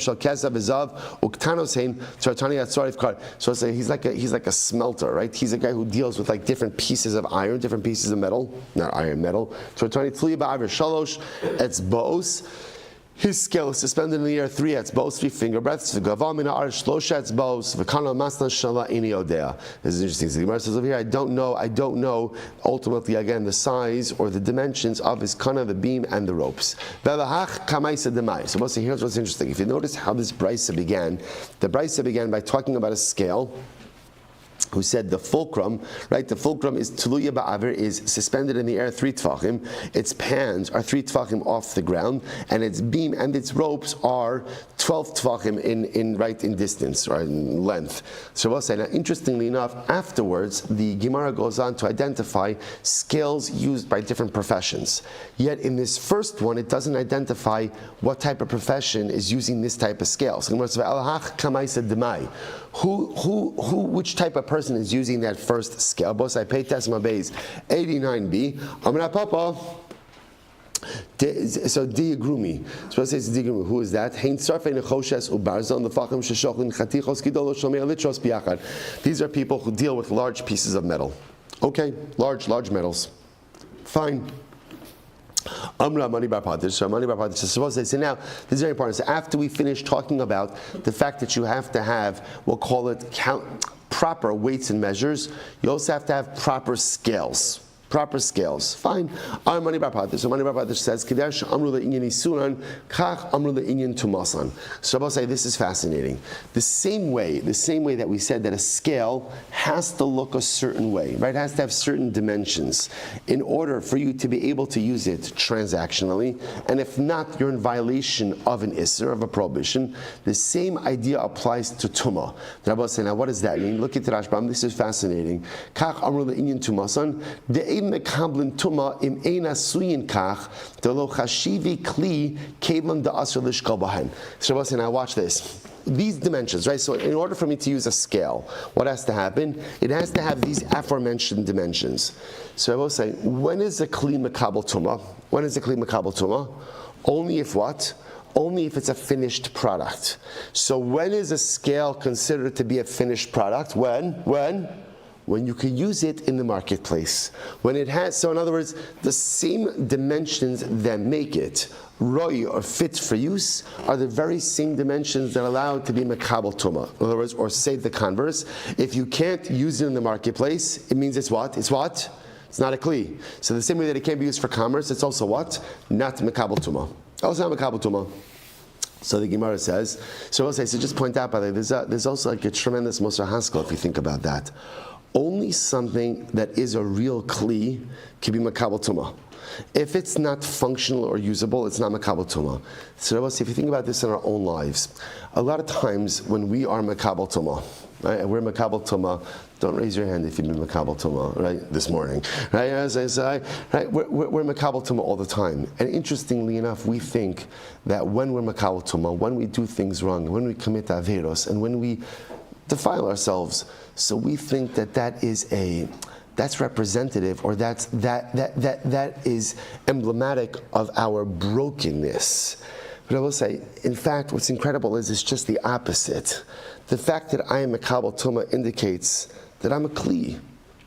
Shal kesav v'zav uktanos hein tortani atzarif kar. So we'll say he's like a smelter, right? He's a guy who deals with like different pieces of iron, different pieces of metal, not iron, metal. Tortani tli ba'aver shalosh etzbos. His scale is suspended in the air 3 etzbos, 3 finger breadths. The gavam min ha'ar shlosha etzbos. V'kana masna shala ini odea. This is interesting. So the Gemara says over here, I don't know. Ultimately, again, the size or the dimensions of his kana, the beam, and the ropes. V'lahach kamaisa demai. So here's what's interesting. If you notice how this brisa began, the brisa began by talking about a scale. Who said the fulcrum, right? The fulcrum is tuluya ba'aver, is suspended in the air 3 tfachim. Its pans are 3 tfachim off the ground, and its beam and its ropes are 12 tfachim in distance or in length. So we'll say now, interestingly enough, afterwards the Gemara goes on to identify scales used by different professions. Yet in this first one, it doesn't identify what type of profession is using this type of scale. So Gemara says, "Alahach kamaisa demai." Which type of person is using that first scale? Boss, I pay Tesma Bays 89b. Amra Papa. So diagrumi. So it says diagrumi. Who is that? Hein sarfei nechoshes ubarzon lefachim sheshochin chatichos gidol shomei litros biachad. These are people who deal with large pieces of metal. Okay, large metals. Fine. Amra Mani Bar Pater. So Mani Bar Pater says, suppose they say now, this is very important. So after we finish talking about the fact that you have to have, we'll call it proper weights and measures, you also have to have proper scales. Proper scales. Fine. Our Mani Bar Pater. So Mani Bar Pater says, Kedesh Amru le'inyan isuran, kach Amru le'inyan tumasan. So I'll say this is fascinating. The same way that we said that a scale has to look a certain way, right? It has to have certain dimensions in order for you to be able to use it transactionally. And if not, you're in violation of an isser, of a prohibition. The same idea applies to tumah. The Rabbi say, now what does that mean? Look at the Rashbam. This is fascinating. Kach Amru le'inyan tumasan. Tuma im eina suyin kach delo chashivi kli kevam da asr lishkal bahen. So now watch this. These dimensions, right? So in order for me to use a scale, what has to happen? It has to have these aforementioned dimensions. So I will say, when is a kli makabel tuma? When is a kli makabel tuma? Only if what? Only if it's a finished product. So when is a scale considered to be a finished product? When you can use it in the marketplace. When it has, so in other words, the same dimensions that make it roi or fit for use are the very same dimensions that allow it to be makabel tuma. In other words, or say the converse, if you can't use it in the marketplace, it means it's what? It's what? It's not a kli. So the same way that it can't be used for commerce, it's also what? Not makabel tuma. Also not makabel tuma. So the Gemara says, so just point out, by the way, there's also like a tremendous Mosar Haskell if you think about that. Only something that is a real kli can be makabel tuma. If it's not functional or usable, it's not makabel tuma. So if you think about this in our own lives, a lot of times when we are makabel tuma, right, and we're makabel tuma, don't raise your hand if you've been makabel tuma, right, this morning, right? As I say, right, we're makabel tuma all the time. And interestingly enough, we think that when we're makabel tuma, when we do things wrong, when we commit averos, and when we defile ourselves, so we think that's representative, or that is emblematic of our brokenness. But I will say, in fact, what's incredible is it's just the opposite. The fact that I am a Makabel Tuma indicates that I'm a Kli.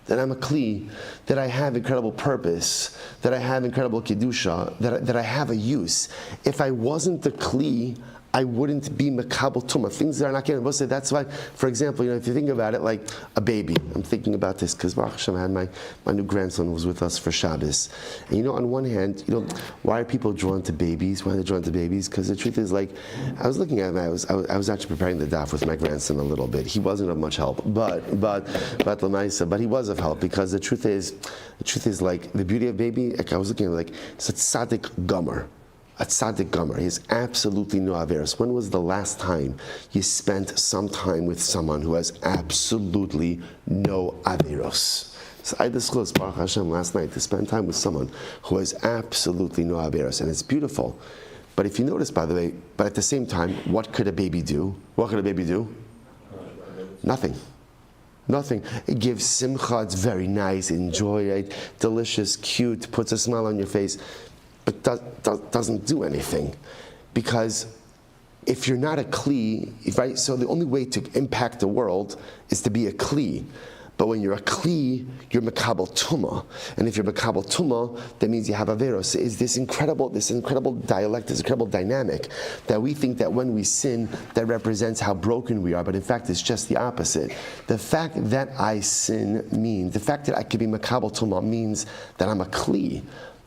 That I have incredible purpose, that I have incredible Kedusha, that I have a use. If I wasn't the Kli, I wouldn't be Makabel Tuma. Things that are not getting. We'll say that's why, for example, if you think about it like a baby. I'm thinking about this because Baruch Hashem, I had my new grandson was with us for Shabbos. And on one hand, why are people drawn to babies? Why are they drawn to babies? Because the truth is, like, I was looking at him, I was actually preparing the daf with my grandson a little bit. He wasn't of much help, but he was of help because the truth is like the beauty of baby. Like I was looking at like it's a tzaddik gomer. A tzaddik gomer. He has absolutely no averos. When was the last time you spent some time with someone who has absolutely no averos? So I disclosed Baruch Hashem last night to spend time with someone who has absolutely no averos, and it's beautiful. But if you notice, by the way, but at the same time, what could a baby do? What could a baby do? Nothing. Nothing. It gives simcha. It's very nice. Enjoy it. Delicious, cute. Puts a smile on your face. But doesn't do anything, because if you're not a kli, right? So the only way to impact the world is to be a kli. But when you're a kli, you're makabel tuma, and if you're makabel tuma, that means you have averos. Is this incredible dialect, this incredible dynamic that we think that when we sin, that represents how broken we are, but in fact it's just the opposite. The fact that I sin means, the fact that I could be makabel tuma means that I'm a kli.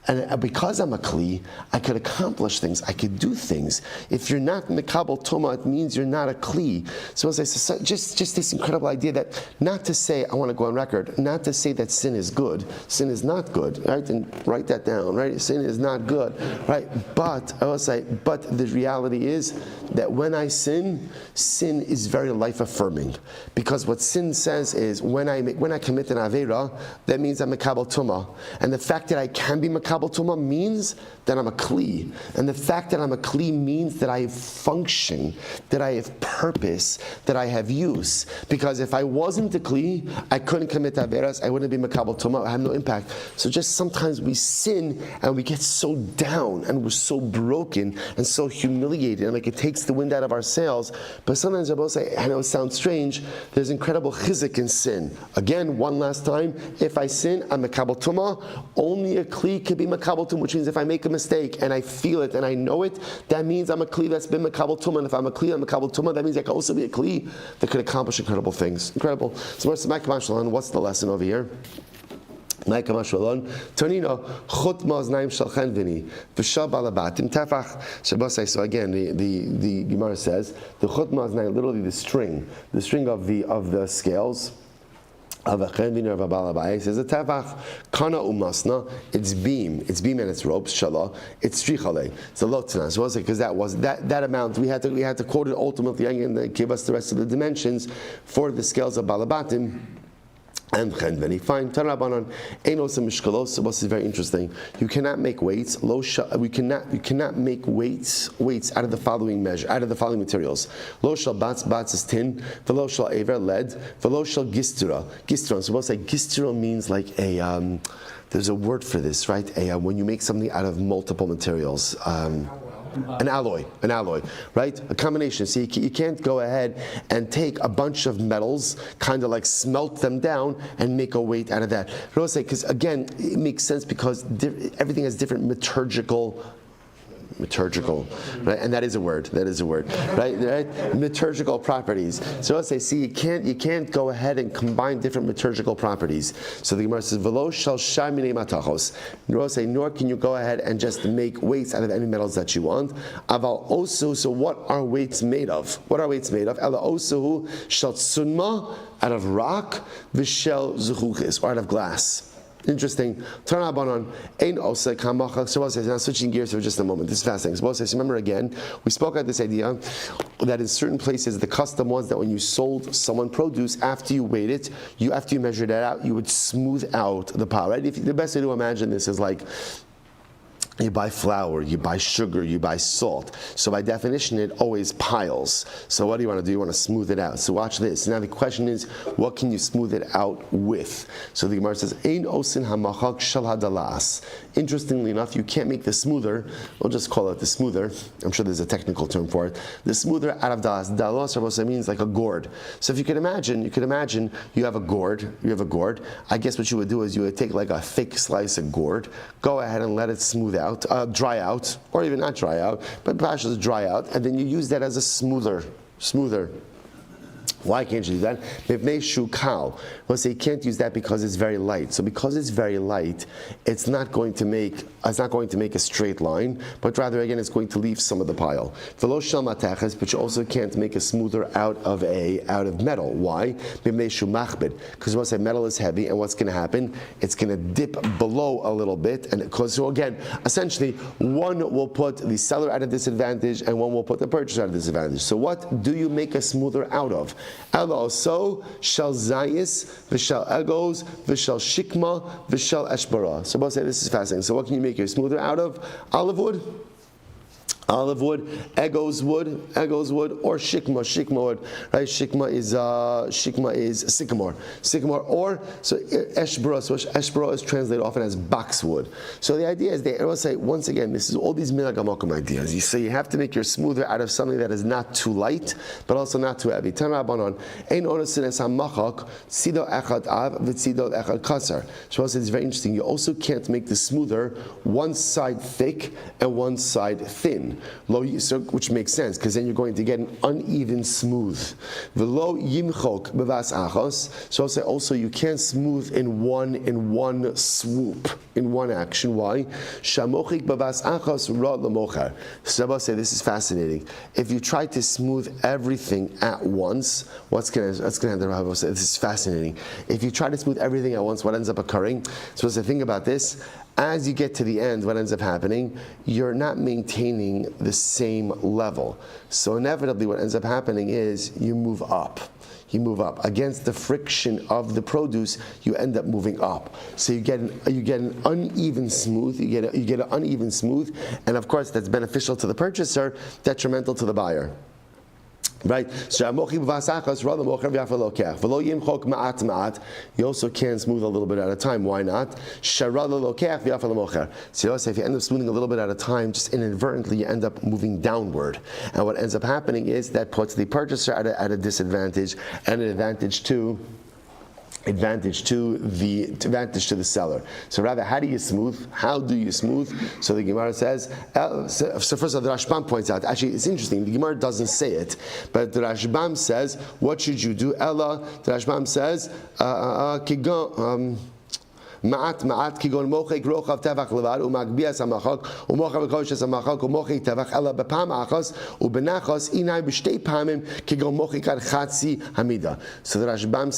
And because I'm a Kli, I could accomplish things, I could do things. If you're not Mekabel Toma, it means you're not a Kli. So as I said, just this incredible idea that not to say, I want to go on record, not to say that sin is good. Sin is not good, right? And write that down, right? Sin is not good, right? But, I will say, but the reality is that when I sin is very life-affirming. Because what sin says is, when I commit an Aveira, that means I'm Mekabel Toma. And the fact that I can be Mekabel Tuma means that I'm a Kli. And the fact that I'm a Kli means that I function, that I have purpose, that I have use. Because if I wasn't a Kli, I couldn't commit Averas, I wouldn't be Makabel Tuma, I have no impact. So just sometimes we sin and we get so down and we're so broken and so humiliated and like it takes the wind out of our sails. But sometimes I will say, I know it sounds strange, there's incredible chizik in sin. Again, one last time, if I sin, I'm Makabel Tuma. Only a Kli can be Makabel Tum, which means if I make a mistake and I feel it and I know it, that means I'm a Kli that's been Makabel Tum. And if I'm a Kli, I'm Makabel Tum, that means I can also be a Kli that could accomplish incredible things. Incredible. So what's the lesson over here? Tonino chut maznaim shel chenvini v'shal balabatim tefach shabosai. So again, the Gemara says the chut maznaim, literally the string of the scales of a chenvin or of a balabai, says a tefach kana umasna. It's beam and it's ropes. Shala, it's strichale. It's a lotna. So because that was that amount we had to quote it ultimately and give us the rest of the dimensions for the scales of balabatim. And chenveni. Fine. Tarabanan. Enos mishkalos. This is very interesting. You cannot make weights. You cannot make weights out of the following measure, out of the following materials. Lo shal bats is tin. Velo shal aver, lead. Velo shal gistura. Gistura. So we'll say gistura means like a. There's a word for this, right? When you make something out of multiple materials. An alloy, right? A combination. So you can't go ahead and take a bunch of metals, kind of like smelt them down and make a weight out of that. Because again, it makes sense because everything has different metallurgical, right? And that is a word, right? Metallurgical properties. So let's say, see, you can't go ahead and combine different metallurgical properties. So the Gemara says, "Velo shal shamine matachos." Nor can you go ahead and just make weights out of any metals that you want. Aval osu. So what are weights made of? Ela osu shal sunma, out of rock, v'shel zuchuchis, or out of glass. Interesting. Now switching gears for just a moment. This is fascinating. So remember again, we spoke about this idea that in certain places the custom was that when you sold someone produce, after you weighed it, after you measured it out, you would smooth out the pile. Right? The best way to imagine this is like You buy flour, you buy sugar, you buy salt. So by definition, it always piles. So what do you want to do? You want to smooth it out. So watch this. Now the question is, what can you smooth it out with? So the Gemara says, Ein osin hamachak shel hadalas. Interestingly enough, you can't make the smoother. We'll just call it the smoother. I'm sure there's a technical term for it. The smoother out of dalas. Dalas means like a gourd. So if you could imagine, you have a gourd. I guess what you would do is you would take like a thick slice of gourd, go ahead and let it smooth out. Dry out, or even not dry out, but partially dry out, and then you use that as a smoother. Why can't you do that? We'll say you can't use that because it's very light. So because it's very light, it's not going to make a straight line, but rather again it's going to leave some of the pile. But you also can't make a smoother out of metal. Why? Because we'll say metal is heavy, and what's going to happen? It's going to dip below a little bit, and so again, essentially, one will put the seller at a disadvantage, and one will put the purchaser at a disadvantage. So what do you make a smoother out of? So shall zayis, v'shal egos, v'shal shikma, v'shal eshbara. So both say this is fascinating. So what can you make your smoother out of? Olive wood, egos wood, or shikma wood, right? Shikma is sycamore, or so eshbara. So eshbara is translated often as boxwood. So the idea is, I will say once again, this is all these minhag hamakom ideas. So you have to make your smoother out of something that is not too light, but also not too heavy. Tan Rabbanon, ein onasin es hamachak tzido echad av v'tzido echad kasar. So it's very interesting. You also can't make the smoother one side thick and one side thin. Which makes sense, because then you're going to get an uneven smooth. V'lo yimchok b'vas achos. So I'll say also you can't smooth in one swoop, in one action. Why? Shamochik b'vas achos ra l'mocher. So I'll say this is fascinating. If you try to smooth everything at once, what's going to happen? Rabbi say this is fascinating. If you try to smooth everything at once, what ends up occurring? So the thing about this, as you get to the end, what ends up happening, you're not maintaining the same level. So inevitably what ends up happening is you move up. Against the friction of the produce, you end up moving up. So you get an uneven smooth, you get an uneven smooth, and of course that's beneficial to the purchaser, detrimental to the buyer. Right? You also can smooth a little bit at a time. Why not? So if you end up smoothing a little bit at a time, just inadvertently you end up moving downward. And what ends up happening is that puts the purchaser at a disadvantage and an advantage to the seller. So rather, how do you smooth? So the Gemara says, so first of all, the Rashbam points out, actually it's interesting, the Gemara doesn't say it, but the Rashbam says, what should you do? Ella, the Rashbam says, Ma'at kigon mochek rochav tevach levad umagbias hamachak umochav v'koshes hamachak umochek tevach ela b'pam achas ubenachos inay b'shtei pamim kigon mochek ad chatzi hamida. So the Rashbam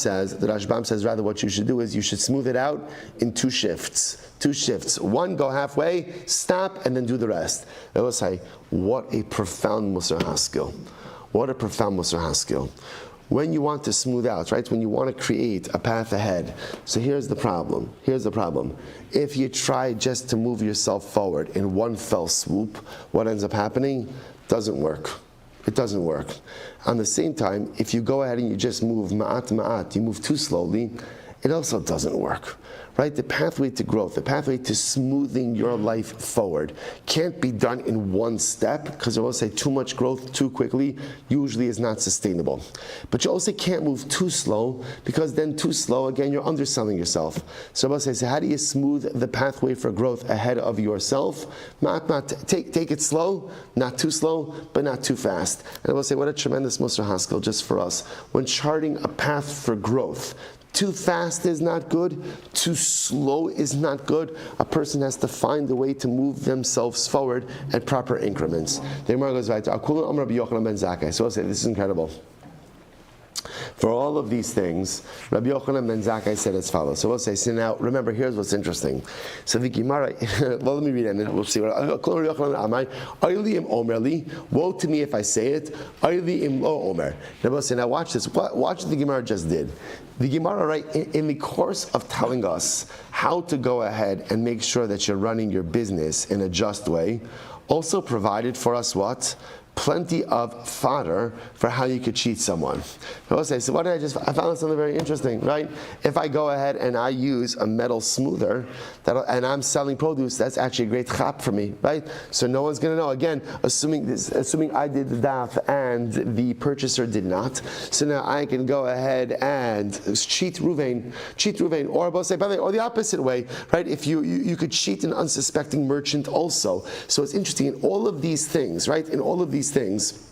says rather what you should do is you should smooth it out in two shifts. One, go halfway, stop, and then do the rest. I will say, what a profound Musar Haskell. When you want to smooth out, right? When you want to create a path ahead. So here's the problem. If you try just to move yourself forward in one fell swoop, what ends up happening? Doesn't work. It doesn't work. On the same time, if you go ahead and you just move ma'at, you move too slowly, it also doesn't work. Right? The pathway to growth, the pathway to smoothing your life forward can't be done in one step, because I will say too much growth too quickly usually is not sustainable. But you also can't move too slow, because then too slow, again, you're underselling yourself. So I will say, so how do you smooth the pathway for growth ahead of yourself? Take it slow, not too slow, but not too fast. And I will say, what a tremendous Musar Haskell just for us. When charting a path for growth, too fast is not good. Too slow is not good. A person has to find a way to move themselves forward at proper increments. The Gemara goes right to Rabbi Yochanan ben Zakkai. So I'll say this is incredible. For all of these things, Rabbi Yochanan ben Zakkai said as follows. So we'll say, so now, remember, here's what's interesting. So the Gemara, well, let me read it and then we'll see what. Woe to me if I say it. Now watch this. Watch what the Gemara just did. The Gemara, right, in the course of telling us how to go ahead and make sure that you're running your business in a just way, also provided for us what? Plenty of fodder for how you could cheat someone. I will say, so what did I found something very interesting, right? If I go ahead and I use a metal smoother and I'm selling produce, that's actually a great chap for me, right? So no one's going to know. Again, assuming I did the daf and the purchaser did not, so now I can go ahead and cheat Ruvain, or I will say, by the way, or the opposite way, right? If you could cheat an unsuspecting merchant also. So it's interesting in all of these things, right? In all of these things,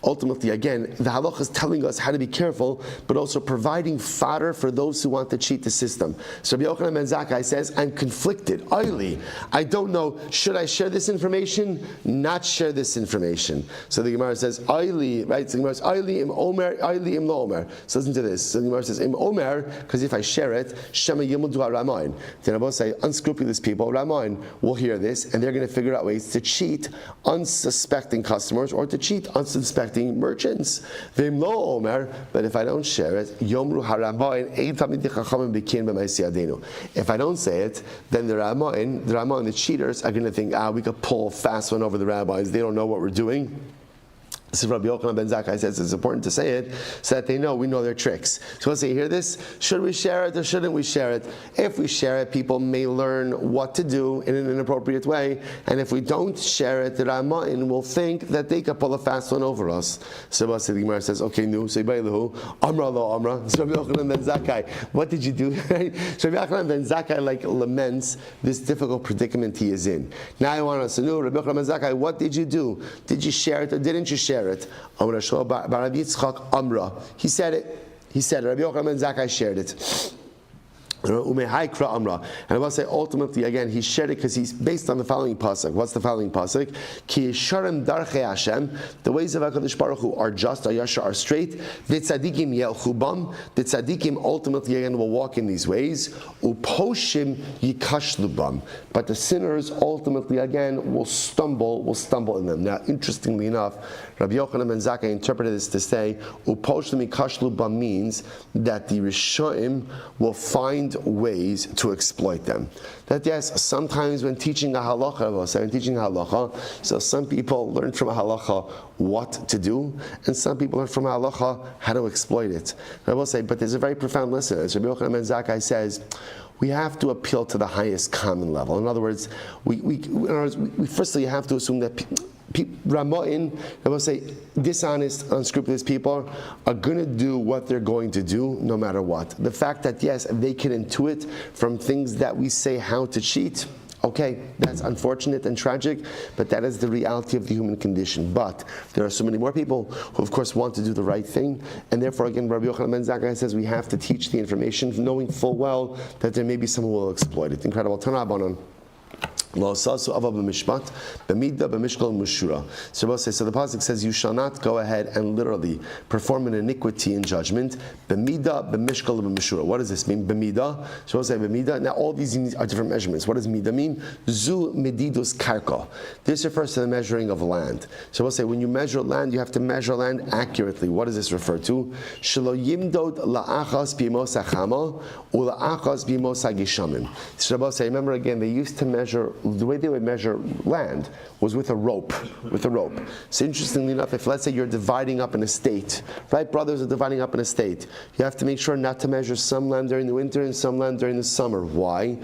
ultimately, again, the halacha is telling us how to be careful, but also providing fodder for those who want to cheat the system. So Rabbi Yochanan ben Zakkai says, I'm conflicted. I don't know, should I share this information? Not share this information. So the Gemara says, Oili, right? So the Gemara says, Oili im omer, Oili im lo omer. So listen to this. So the Gemara says, im omer, because if I share it, shema yimudu ha'ramayin. Then I will say, unscrupulous people, Ramayin, will hear this, and they're going to figure out ways to cheat unsuspecting customers or to cheat unsuspecting merchants. But if I don't share it, if I don't say it, then the Ramayin, the cheaters, are going to think, we could pull a fast one over the rabbis. They don't know what we're doing. This is Rabbi Yochanan ben Zakkai says it's important to say it so that they know we know their tricks. So let's say, hear this? Should we share it or shouldn't we share it? If we share it, people may learn what to do in an inappropriate way. And if we don't share it, the Ramayin will think that they could pull a fast one over us. So the Gemara says, okay, no, say Bailahu, Amra lo Amra. So Rabbi Yochanan ben Zakkai, what did you do? So Rabbi Yochanan ben Zakkai laments this difficult predicament he is in. Now I want us to know, Rabbi Yochanan ben Zakkai, what did you do? Did you share it or didn't you share it? Amra Shmuel Rabbi Yitzchak Amra. He said it. Rabbi Yochanan ben Zakkai shared it. And I will say ultimately again he shared it because he's based on the following pasuk. What's the following pasuk? Ki yesharim darchei Hashem. The ways of HaKadosh Baruch Hu are just, are yashar, are straight. V'tzadikim yelchu bam. The tzadikim ultimately again will walk in these ways. Uposhim yikashlu bam. But the sinners ultimately again will stumble in them. Now, interestingly enough, Rabbi Yochanan ben Zakkai interpreted this to say Uposhim yikashlu bam means that the Rishonim will find ways to exploit them. That yes, sometimes when teaching a halacha, so some people learn from a halacha what to do, and some people learn from a halacha how to exploit it. And I will say, but there's a very profound lesson. As Rabbi Yochanan ben Zakkai says, we have to appeal to the highest common level. In other words, we firstly have to assume that Ramayin, I will say, dishonest, unscrupulous people are going to do what they're going to do no matter what. The fact that, yes, they can intuit from things that we say how to cheat, okay, that's unfortunate and tragic, but that is the reality of the human condition. But there are so many more people who, of course, want to do the right thing, and therefore, again, Rabbi Yochanan ben Zakkai says we have to teach the information, knowing full well that there may be someone who will exploit it. Incredible. Tanabanon. So the pasuk says, you shall not go ahead and literally perform an iniquity in judgment. What does this mean? B'midah. So we'll say b'midah. Now all these are different measurements. What does midah mean? Zu medidus karka. This refers to the measuring of land. So we'll say when you measure land, you have to measure land accurately. What does this refer to? Shelo yimdod la'achas b'mos hachama u'la'achas b'mos hagishamim. So we'll say, remember again, they used to measure. The way they would measure land was with a rope. So interestingly enough, if let's say you're dividing up an estate, right? Brothers are dividing up an estate. You have to make sure not to measure some land during the winter and some land during the summer. Why?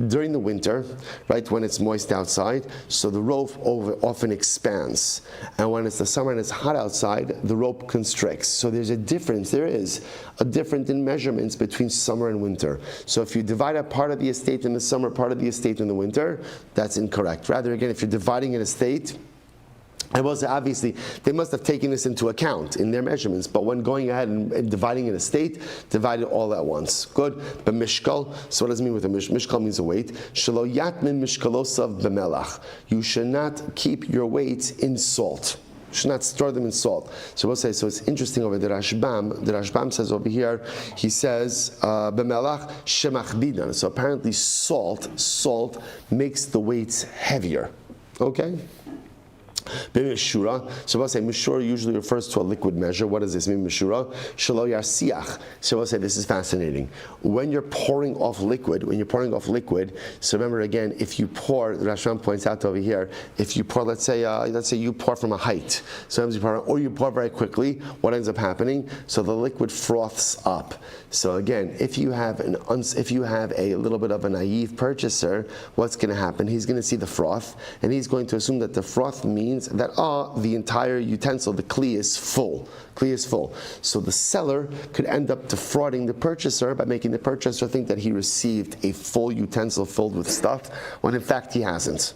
During the winter, right, when it's moist outside, so the rope often expands. And when it's the summer and it's hot outside, the rope constricts. So there is a difference in measurements between summer and winter. So if you divide up part of the estate in the summer, part of the estate in the winter, that's incorrect. Rather, again, if you're dividing an estate, I will say, obviously, they must have taken this into account in their measurements, but when going ahead and dividing an estate, divide it all at once. Good. But mishkal, so what does it mean with a mishkal? Means a weight. Shelo yatmin mishkalosav b'melach. You should not keep your weights in salt. Should not store them in salt. So we'll say, so it's interesting over the Rashbam. The Rashbam says over here, he says, b'melach shemachbidan. So apparently salt makes the weights heavier. Okay? Mishura. So we'll say Mishura usually refers to a liquid measure. What does this mean, Mishura? Shelo yarsiach. So we'll say this is fascinating. When you're pouring off liquid, so remember again, if you pour, the Rashbam points out over here, if you pour, let's say you pour from a height, sometimes you pour, or you pour very quickly, what ends up happening? So the liquid froths up. So again, if you have a little bit of a naive purchaser, what's going to happen? He's going to see the froth, and he's going to assume that the froth means that the entire utensil, the kli, is full. So the seller could end up defrauding the purchaser by making the purchaser think that he received a full utensil filled with stuff, when in fact he hasn't.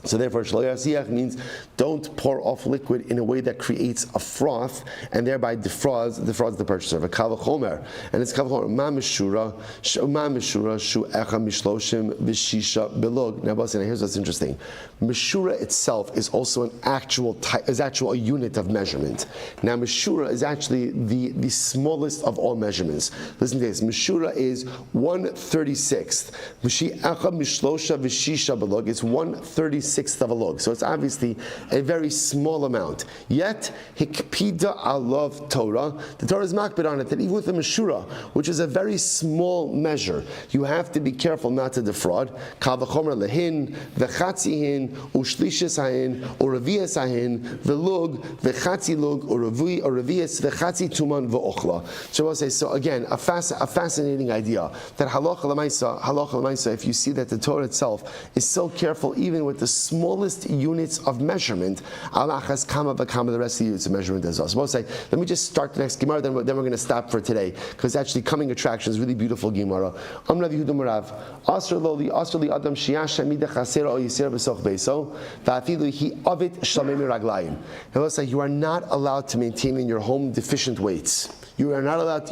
So therefore, shelo yarsiach means don't pour off liquid in a way that creates a froth and thereby defrauds the purchaser. Kal v'chomer, and it's kal v'chomer. Ma mishura shu echa mishloshim v'shisha belug. Now, here's what's interesting. Mishura itself is also a unit of measurement. Now, mishura is actually the smallest of all measurements. Listen to this. Mishura is 1/36. Echa mishlosha v'shisha belug. It's 1/36 of a log. So it's obviously a very small amount. Yet, hikpida alav Torah, the Torah is makbid on it, that even with the Meshura, which is a very small measure, you have to be careful not to defraud. Kal v'chomer lehin, v'chatzi hin, u'shlishis hahin, u'revias hahin, v'lug, v'chatzi lug, u'revias, v'chatzi tuman v'ochla. So we'll say, so again, a fascinating idea, that halacha l'maisa, if you see that the Torah itself is so careful, even with the smallest units of measurement, alachas kama v'kama, the rest of the units of measurement as well. So we'll say, let me just start the next Gemara, then we're going to stop for today, because actually coming attraction is really beautiful Gemara. Rav Yehuda Marav, Asr li adam shiyash hamida chaser o yisir b'soch beiso, va'afilu hi avit shlamei miraglayim. And we'll say, you are not allowed to maintain in your home deficient weights. You are not allowed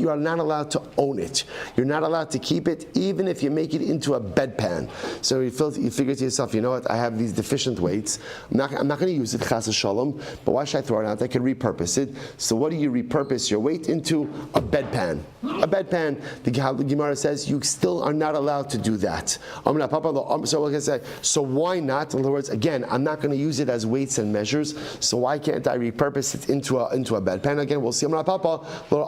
to own it. You're not allowed to keep it, even if you make it into a bedpan. So you figure to yourself, you know what? I have these deficient weights. I'm not going to use it, chas v'shalom. But why should I throw it out? I can repurpose it. So what do you repurpose your weight into? A bedpan. A bedpan. The Gemara says you still are not allowed to do that. So we're going to say, so why not? In other words, again, I'm not going to use it as weights and measures. So why can't I repurpose it into a bedpan? Again, we'll see.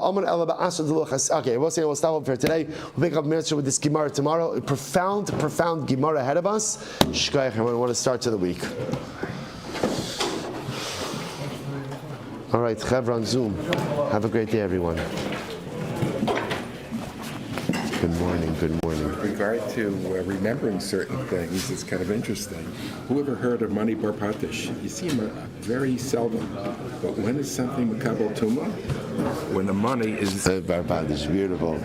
Okay, we'll stop over here today. We'll pick up Mitzvah with this Gemara tomorrow. A profound Gemara ahead of us. Shkoyach, I want to start to the week. All right, Chevron on Zoom. Have a great day, everyone. Good morning. With regard to remembering certain things, it's kind of interesting. Who ever heard of Mani Bar Patish? You see him very seldom. But when is something Makabel Tuma? When the money is... Bar Patish, beautiful.